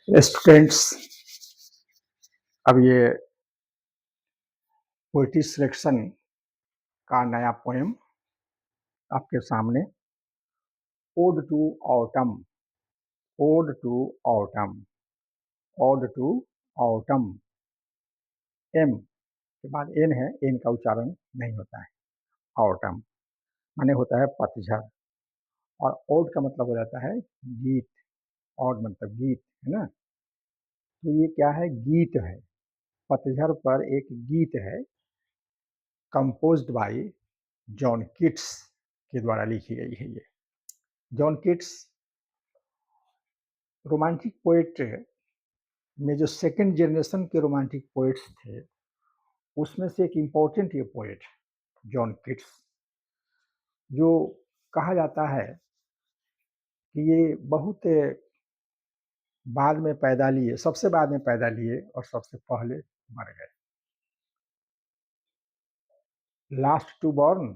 Students, अब ये poetry selection का नया पोएम आपके सामने। Ode to autumn, ode to autumn, ode to autumn. M के बाद एन है, एन का उच्चारण नहीं होता है। ऑटम माने होता है पतझड़, और ओड का मतलब हो जाता है गीत। ओड मतलब गीत है ना। तो ये क्या है? गीत है। पतझड़ पर एक गीत है, कंपोज्ड बाय जॉन किट्स के द्वारा लिखी गई है। ये जॉन किट्स रोमांटिक पोएट में जो सेकंड जनरेशन के रोमांटिक पोएट्स थे, उसमें से एक इम्पोर्टेंट ये पोएट जॉन किट्स, जो कहा जाता है कि ये बहुत बाद में पैदा लिए, सबसे बाद में पैदा लिए और सबसे पहले मर गए। Last to born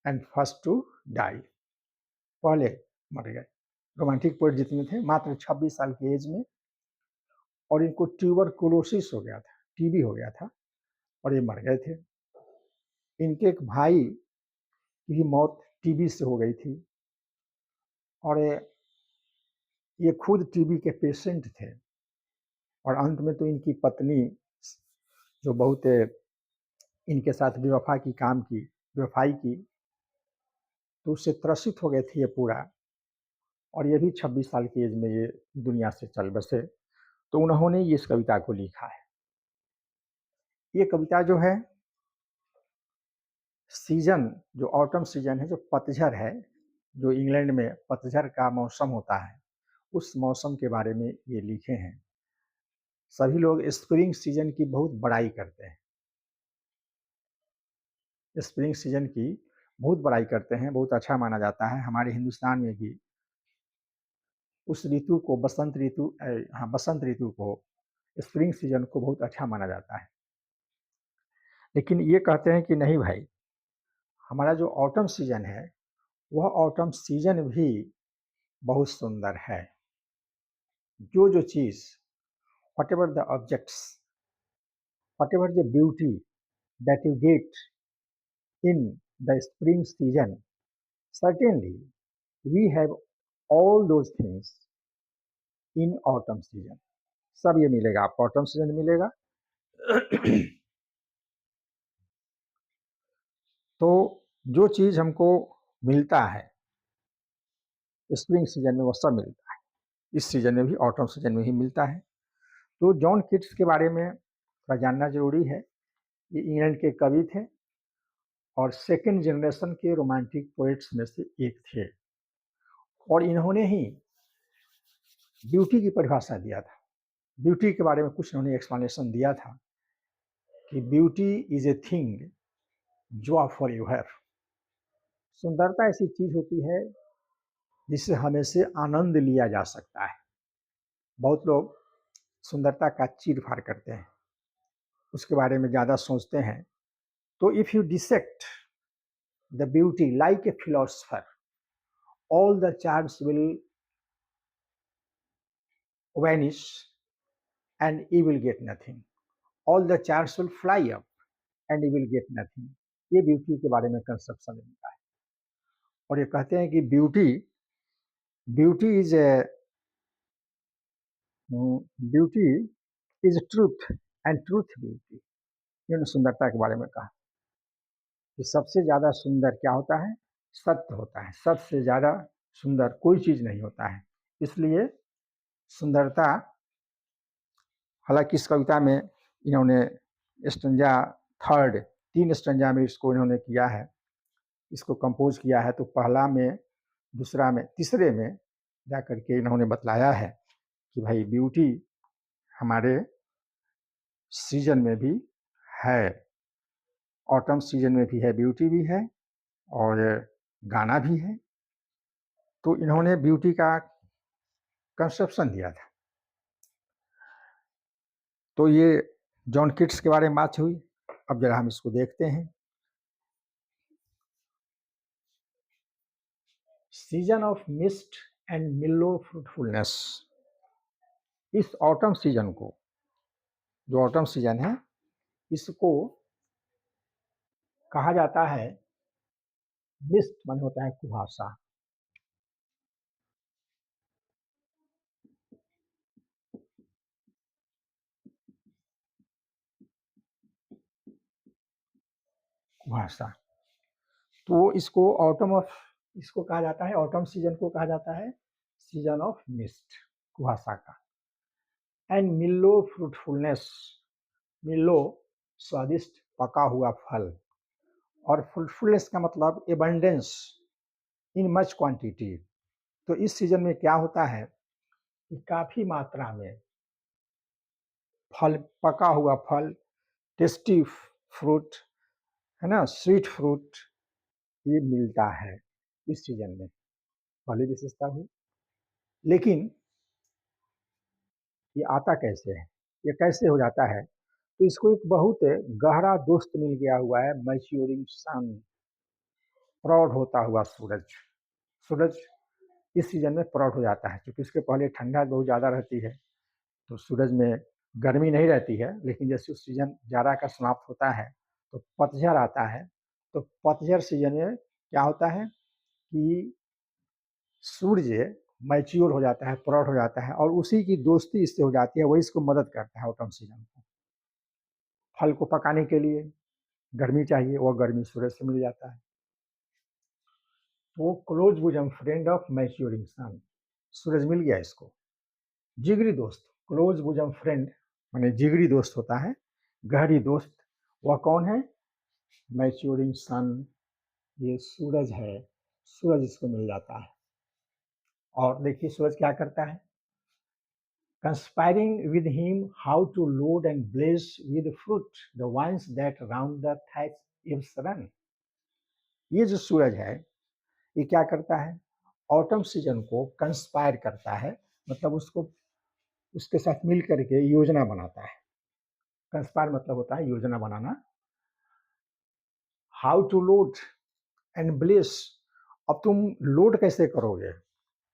and first to die, पहले मर गए। रोमांटिक पोएट जितने थे मात्र 26 साल की एज में, और इनको ट्यूबरकुलोसिस हो गया था, टीबी हो गया था, और ये मर गए थे। इनके एक भाई की मौत टीबी से हो गई थी, और ये खुद टीबी के पेशेंट थे। और अंत में तो इनकी पत्नी, जो बहुत इनके साथ बेवफाई की, तो उससे त्रसित हो गए थे ये पूरा। और ये भी 26 साल की एज में ये दुनिया से चल बसे। तो उन्होंने इस कविता को लिखा है। ये कविता जो है, सीजन जो ऑटम सीजन है, जो पतझड़ है, जो इंग्लैंड में पतझड़ का मौसम होता है, उस मौसम के बारे में ये लिखे हैं। सभी लोग स्प्रिंग सीजन की बहुत बड़ाई करते हैं, स्प्रिंग सीजन की बहुत बड़ाई करते हैं, बहुत अच्छा माना जाता है। हमारे हिंदुस्तान में भी उस ऋतु को बसंत ऋतु को, स्प्रिंग सीजन को बहुत अच्छा माना जाता है। लेकिन ये कहते हैं कि नहीं भाई, हमारा जो ऑटम सीजन है, वह ऑटम सीजन भी बहुत सुंदर है। जो चीज़, whatever the objects, whatever the beauty that you get in the spring season, certainly we have all those things in autumn season. सब ये मिलेगा आपको, ऑटम सीजन मिलेगा। तो जो चीज़ हमको मिलता है स्प्रिंग सीजन में, वो सब मिलता है इस सीजन में भी, ऑटम सीजन में ही मिलता है। तो जॉन किट्स के बारे में थोड़ा जानना जरूरी है। ये इंग्लैंड के कवि थे और सेकेंड जनरेशन के रोमांटिक पोएट्स में से एक थे, और इन्होंने ही ब्यूटी की परिभाषा दिया था। ब्यूटी के बारे में कुछ इन्होंने एक्सप्लेनेशन दिया था कि ब्यूटी इज ए थिंग जो फॉर यू हैव। सुंदरता ऐसी चीज होती है जिससे हमेशा आनंद लिया जा सकता है। बहुत लोग सुंदरता का चीर फाड़ करते हैं, उसके बारे में ज़्यादा सोचते हैं। तो if you dissect the beauty like a philosopher, all the charms will vanish and you will get nothing. All the charms will fly up and you will get nothing. ये ब्यूटी के बारे में कंसेप्शन मिलता है। और ये कहते हैं कि beauty is beauty is truth and truth beauty. इन्होंने सुंदरता के बारे में कहा कि सबसे ज्यादा सुंदर क्या होता है? सत्य होता है। सत्य से ज्यादा सुंदर कोई चीज नहीं होता है। इसलिए सुंदरता, हालांकि इस कविता में इन्होंने स्टंजा थर्ड, 3 स्टंजा में इसको इन्होंने किया है, इसको कंपोज किया है। तो पहला में, दूसरा में, तीसरे में जाकर के इन्होंने बतलाया है कि भाई ब्यूटी हमारे सीजन में भी है, ऑटम सीजन में भी है, ब्यूटी भी है और गाना भी है। तो इन्होंने ब्यूटी का कंसेप्शन दिया था। तो ये जॉन किट्स के बारे में बात हुई। अब जरा हम इसको देखते हैं। सीजन ऑफ मिस्ट एंड मिलो फ्रूटफुलनेस, इस ऑटम सीजन को, जो ऑटम सीजन है, इसको कहा जाता है मिस्ट, माने होता है कुहासा। कुहासा, तो इसको कहा जाता है, ऑटम सीजन को कहा जाता है सीजन ऑफ मिस्ट, कुहासा का। एंड मिल्लो फ्रूटफुलनेस, मिल्लो स्वादिष्ट पका हुआ फल, और फ्रूटफुलनेस का मतलब एबंडेंस इन मच क्वांटिटी। तो इस सीजन में क्या होता है कि काफी मात्रा में फल, पका हुआ फल, टेस्टी फ्रूट, है ना, स्वीट फ्रूट, ये मिलता है इस सीजन में। पहली विशेषता हुई। लेकिन ये आता कैसे है, ये कैसे हो जाता है, तो इसको एक बहुत गहरा दोस्त मिल गया हुआ है, मैच्योरिंग सन, प्रौढ़ होता हुआ सूरज। सूरज इस सीजन में प्रौढ़ हो जाता है, क्योंकि इसके पहले ठंडा बहुत ज़्यादा रहती है, तो सूरज में गर्मी नहीं रहती है। लेकिन जैसे उस सीजन जाड़ा का समाप्त होता है तो पतझड़ आता है, तो पतझड़ सीजन में क्या होता है कि सूर्य मैच्योर हो जाता है, प्रौढ़ हो जाता है, और उसी की दोस्ती इससे हो जाती है, वही इसको मदद करता है ऑटम सीजन को। फल को पकाने के लिए गर्मी चाहिए, वो गर्मी सूरज से मिल जाता है। वो close bosom friend of maturing sun, Suraj मिल गया इसको। जिगरी दोस्त, क्लोज बुजम फ्रेंड माने जिगरी दोस्त होता है, गहरी दोस्त। वह कौन है? मैच्योरिंग सन, ये सूरज है। सूरज इसको मिल जाता है। और देखिए सूरज क्या करता है, conspiring with him how to load and blaze with fruit the vines that round the thatch eaves run। ये जो सूरज है, ये क्या करता है, ऑटम सीजन को कंस्पायर करता है, मतलब उसको, उसके साथ मिल करके योजना बनाता है। कंस्पायर मतलब होता है योजना बनाना। How to load and bless, अब तुम लोड कैसे करोगे,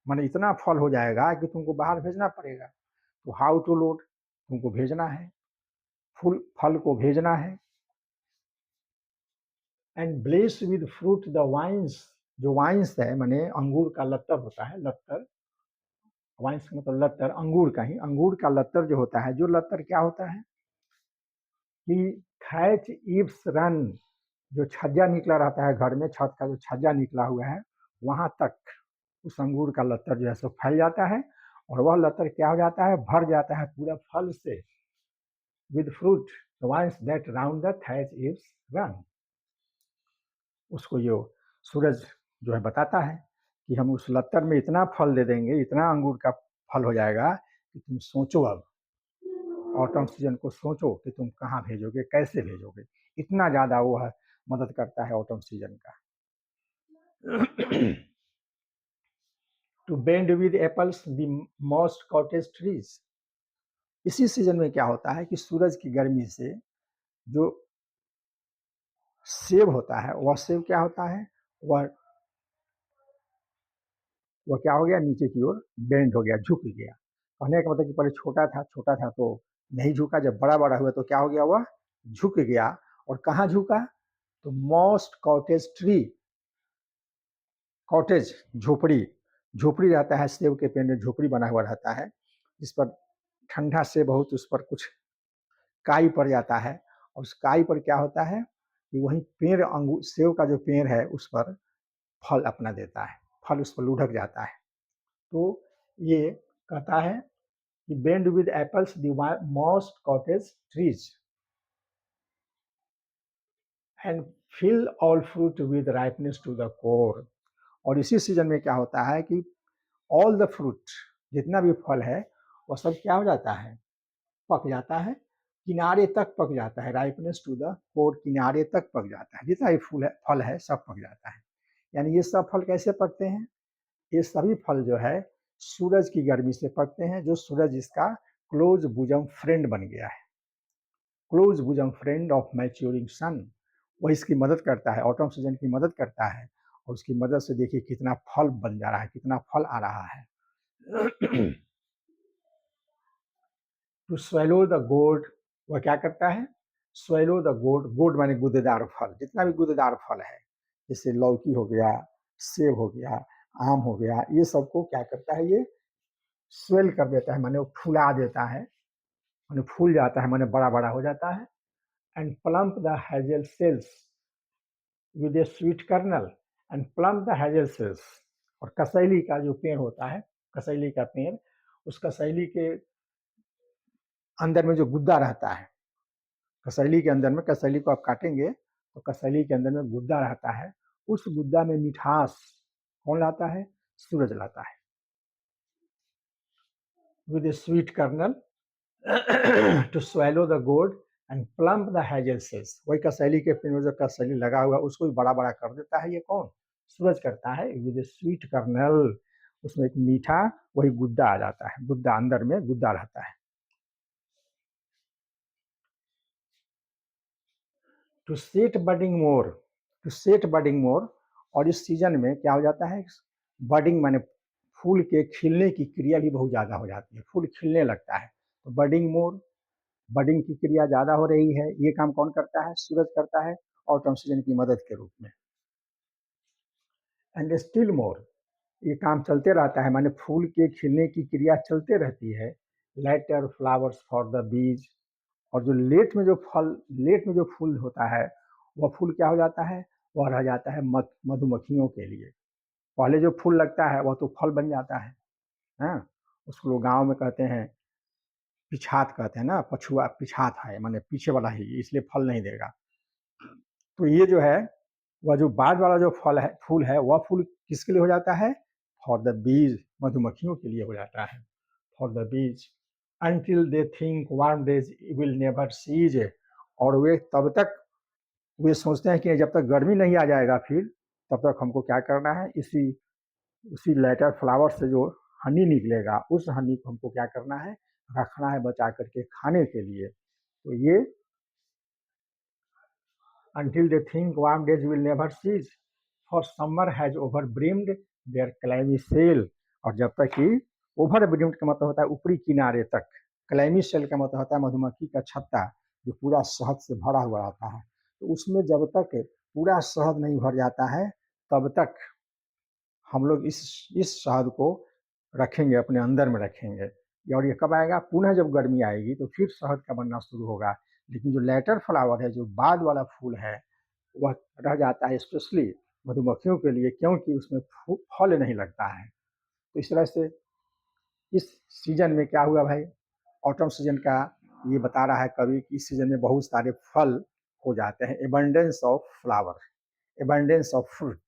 माने इतना फल हो जाएगा कि तुमको बाहर भेजना पड़ेगा। तो हाउ टू लोड, तुमको भेजना है, फुल फल को भेजना है। And bless with fruit the vines, जो वाइन्स है माने अंगूर का लत्तर होता है, लत्तर, वाइन्स का मतलब लत्तर, अंगूर का ही, अंगूर का लत्तर जो होता है, जो लत्तर क्या होता है कि थैच ईव्स रन, जो छज्जा निकला रहता है घर में, छत का जो छज्जा निकला हुआ है, वहां तक उस अंगूर का लत्तर जो है सो फैल जाता है, और वह लत्तर क्या हो जाता है, भर जाता है पूरा फल से। With fruit vines that round the thatch eaves run, उसको ये सूरज जो है बताता है कि हम उस लत्तर में इतना फल दे देंगे, इतना अंगूर का फल हो जाएगा कि तुम सोचो, अब ऑटम सीजन को सोचो कि तुम कहाँ भेजोगे, कैसे भेजोगे। इतना ज़्यादा वो है, मदद करता है ऑटम सीजन का। To bend with apples the most cottage trees, इसी सीजन में क्या होता है कि सूरज की गर्मी से जो सेब होता है, वह सेब क्या होता है, वह वह क्या हो गया, नीचे की ओर बेंड हो गया, झुक गया। कहने का मतलब कि पहले छोटा था, छोटा था तो नहीं झुका, जब बड़ा बड़ा हुआ तो क्या हो गया, वह झुक गया। और कहाँ झुका, तो मोस्ट कॉटेज ट्री, कॉटेज झोपड़ी, झोपड़ी रहता है, सेब के पेड़ में झोपड़ी बना हुआ रहता है, जिस पर ठंडा से बहुत उस पर कुछ काई पड़ जाता है, और उस काई पर क्या होता है कि वही पेड़, अंगूर सेब का जो पेड़ है उस पर फल अपना देता है, फल उस पर लुढ़क जाता है। तो ये कहता है कि bend with apples the most cottage trees and fill all fruit with ripeness to the core. और इसी सीजन में क्या होता है कि ऑल द फ्रूट, जितना भी फल है वह सब क्या हो जाता है, पक जाता है, किनारे तक पक जाता है, राइपनेस टू द कोर, किनारे तक पक जाता है, जितना भी फल है सब पक जाता है। यानी ये सब फल कैसे पकते हैं, ये सभी फल जो है सूरज की गर्मी से पकते हैं, जो सूरज इसका क्लोज बुजम फ्रेंड बन गया है, close bosom friend of maturing sun. वह इसकी मदद करता है, ऑटम सीजन की मदद करता है, और उसकी मदद से देखिए कितना फल बन जा रहा है, कितना फल आ रहा है। टू स्वेलो द गोड, वह क्या करता है, स्वेलो द गोड, गोड माने गुदेदार फल, जितना भी गुदेदार फल है, जैसे लौकी हो गया, सेब हो गया, आम हो गया, ये सबको क्या करता है, ये स्वेल कर देता है, माने वो फुला देता है, माने फूल जाता है, माने बड़ा बड़ा हो जाता है। And plump the hazel shells with a sweet kernel, and plump the hazel shells, और कसैली का जो पेड़ होता है, कसैली का पेड़, उस कसैली के अंदर में जो गुद्दा रहता है, कसैली के अंदर में, कसैली को आप काटेंगे तो कसैली के अंदर में गुद्दा रहता है, उस गुद्दा में मिठास कौन लाता है, सूरज लाता है। With a sweet kernel to swell the gourd and plump the hazel shells, वही कसैली के पेड़ में जो कसैली लगा हुआ उसको भी बड़ा बड़ा कर देता है, ये कौन, सूरज करता है। विद ए स्वीट कर्नल, उसमें एक मीठा वही गुद्दा आ जाता है, गुद्दा अंदर में गुद्दा रहता है। To set budding more, to set budding more, और इस सीजन में क्या हो जाता है, बडिंग माने फूल के खिलने की क्रिया भी बहुत ज़्यादा हो जाती है, फूल खिलने लगता है, तो बडिंग मोर, बडिंग की क्रिया ज़्यादा हो रही है, ये काम कौन करता है, सूरज करता है ऑटम सीजन की मदद के रूप में। एंड स्टिल मोर, ये काम चलते रहता है, माने फूल के खिलने की क्रिया चलते रहती है। लेटर फ्लावर्स फॉर द बीज, और जो लेट में जो फल, लेट में जो फूल होता है, वह फूल क्या हो जाता है, वह रह जाता है मधुमक्खियों के लिए। पहले जो फूल लगता है वह तो फल बन जाता है, हाँ, उसको लोग गाँव में कहते हैं पिछात, कहते हैं ना, पछुआ पिछात है, माने पीछे वाला ही, इसलिए फल नहीं देगा। तो ये जो है, वह जो बाद वाला जो फल है, फूल है, वह फूल किसके लिए हो जाता है, फॉर द बीज, मधुमक्खियों के लिए हो जाता है, for the bees. Until they think warm days will never cease, और वे तब तक, वे सोचते हैं कि जब तक गर्मी नहीं आ जाएगा फिर, तब तक हमको क्या करना है, इसी उसी लेटर फ्लावर से जो हनी निकलेगा, उस हनी को हमको क्या करना है, रखना है बचा करके खाने के लिए। तो ये until they think warm days will never cease, for summer has overbrimmed their clammy sail, और जब तक कि ओवरब्रिम्ड का मतलब होता है ऊपरी किनारे तक, क्लैमी सेल का मतलब होता है मधुमक्खी का छत्ता जो पूरा शहद से भरा हुआ रहता है, तो उसमें जब तक पूरा शहद नहीं भर जाता है तब तक हम लोग इस शहद को रखेंगे, अपने अंदर में रखेंगे, और ये कब आएगा, पुनः जब गर्मी आएगी तो फिर शहद का बनना शुरू होगा। लेकिन जो लेटर फ्लावर है, जो बाद वाला फूल है, वह रह जाता है स्पेशली मधुमक्खियों के लिए, क्योंकि उसमें फल नहीं लगता है। तो इस तरह से इस सीजन में क्या हुआ भाई, ऑटम सीजन का ये बता रहा है कवि कि इस सीजन में बहुत सारे फल हो जाते हैं, abundance of flower, abundance of fruit,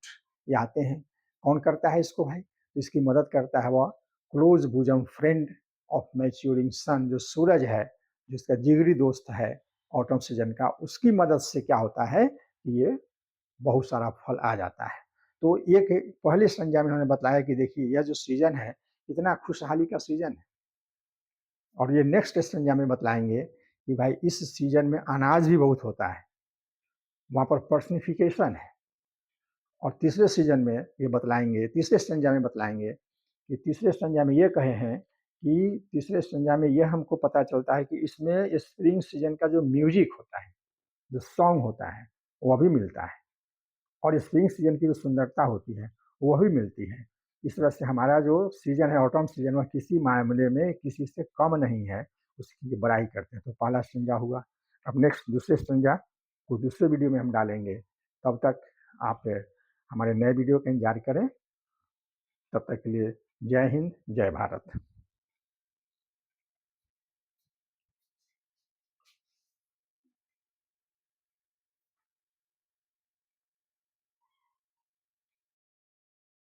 ये आते हैं। कौन करता है इसको भाई, तो इसकी मदद करता है वह close bosom friend of maturing sun, जो सूरज है, जिसका जिगरी दोस्त है ऑटम सीजन का, उसकी मदद से क्या होता है कि ये बहुत सारा फल आ जाता है। तो एक पहले संज्ञा में उन्होंने बताया कि देखिए यह जो सीजन है, इतना खुशहाली का सीजन है, और ये नेक्स्ट संज्ञा में बतलाएंगे कि भाई इस सीजन में अनाज भी बहुत होता है, वहाँ पर पर्सनिफिकेशन है। और तीसरे सीजन में ये बतलाएंगे, तीसरे संज्ञा में बतलाएंगे कि तीसरे संज्ञा में ये कहे हैं कि तीसरे संज्ञा में ये हमको पता चलता है कि इसमें स्प्रिंग सीजन का जो म्यूजिक होता है, जो सॉन्ग होता है, वह भी मिलता है, और स्प्रिंग सीजन की जो सुंदरता होती है वह भी मिलती है। इस तरह से हमारा जो सीजन है ऑटम सीजन, वह किसी मामले में किसी से कम नहीं है, उसकी बड़ाई करते हैं। तो पहला संज्ञा हुआ। अब नेक्स्ट दूसरे संज्ञा को दूसरे वीडियो में हम डालेंगे। तब तक आप हमारे नए वीडियो का इंतजार करें। तब तक के लिए जय हिंद, जय भारत।